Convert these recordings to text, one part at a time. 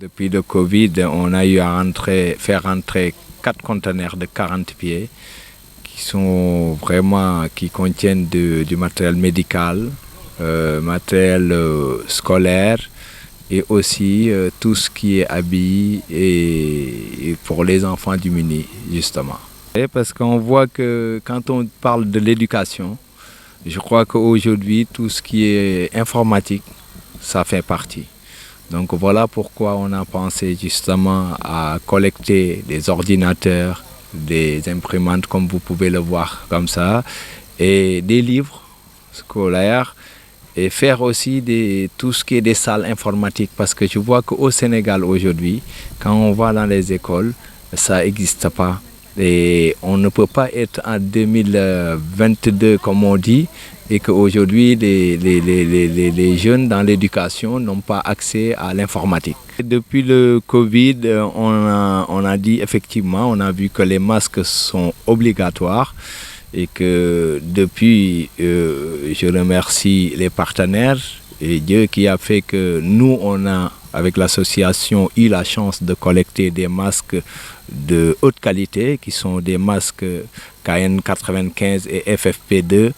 Depuis le Covid, on a eu à faire rentrer 4 conteneurs de 40 pieds qui contiennent du matériel médical, matériel scolaire et aussi tout ce qui est habits et pour les enfants démunis, justement. Et parce qu'on voit que quand on parle de l'éducation, je crois qu'aujourd'hui, tout ce qui est informatique, ça fait partie. Donc voilà pourquoi on a pensé justement à collecter des ordinateurs, des imprimantes comme vous pouvez le voir comme ça, et des livres scolaires, et faire aussi tout ce qui est des salles informatiques. Parce que je vois qu'au Sénégal aujourd'hui, quand on va dans les écoles, ça n'existe pas. Et on ne peut pas être en 2022 comme on dit, et qu'aujourd'hui les jeunes dans l'éducation n'ont pas accès à l'informatique. Depuis le Covid, on a dit effectivement, on a vu que les masques sont obligatoires et que depuis, je remercie les partenaires et Dieu qui a fait que nous, on a, avec l'association, eu la chance de collecter des masques de haute qualité, qui sont des masques KN95 et FFP2.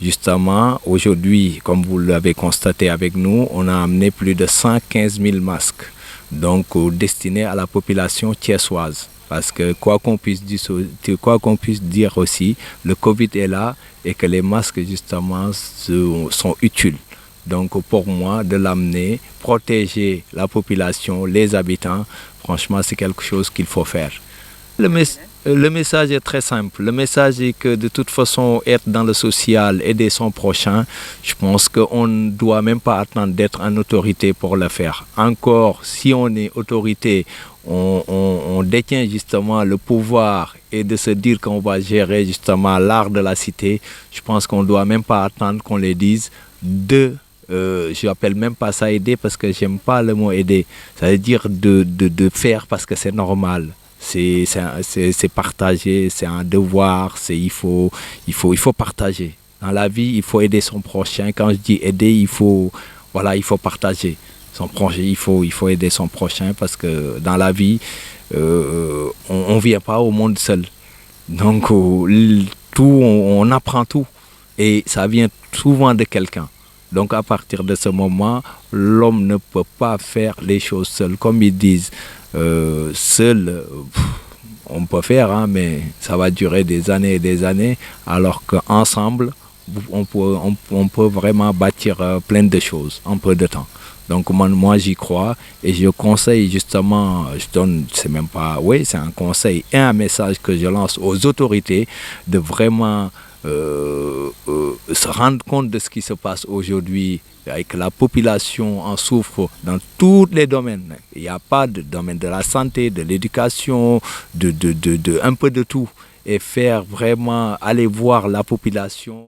Justement, aujourd'hui, comme vous l'avez constaté avec nous, on a amené plus de 115 000 masques, donc destinés à la population thiessoise. Parce que quoi qu'on puisse dire aussi, le Covid est là et que les masques justement sont utiles. Donc pour moi, de l'amener, protéger la population, les habitants, franchement, c'est quelque chose qu'il faut faire. Le message est très simple. Le message est que de toute façon, être dans le social, aider son prochain, je pense qu'on ne doit même pas attendre d'être en autorité pour le faire. Encore, si on est autorité, on détient justement le pouvoir et de se dire qu'on va gérer justement l'art de la cité, je pense qu'on ne doit même pas attendre qu'on les dise je n'appelle même pas ça aider parce que j'aime pas le mot aider. Ça veut dire de faire parce que c'est normal. C'est partager, c'est un devoir, il faut partager. Dans la vie, il faut aider son prochain. Quand je dis aider, il faut partager. Son prochain, il faut aider son prochain parce que dans la vie, on ne vient pas au monde seul. Donc, on apprend tout et ça vient souvent de quelqu'un. Donc à partir de ce moment, l'homme ne peut pas faire les choses seul. Comme ils disent, seul, on peut faire, hein, mais ça va durer des années et des années, alors qu'ensemble, on peut vraiment bâtir plein de choses en peu de temps. Donc moi j'y crois et je conseille justement, c'est un conseil et un message que je lance aux autorités de vraiment se rendre compte de ce qui se passe aujourd'hui avec la population en souffre dans tous les domaines. Il n'y a pas de domaine de la santé, de l'éducation, un peu de tout et faire vraiment aller voir la population.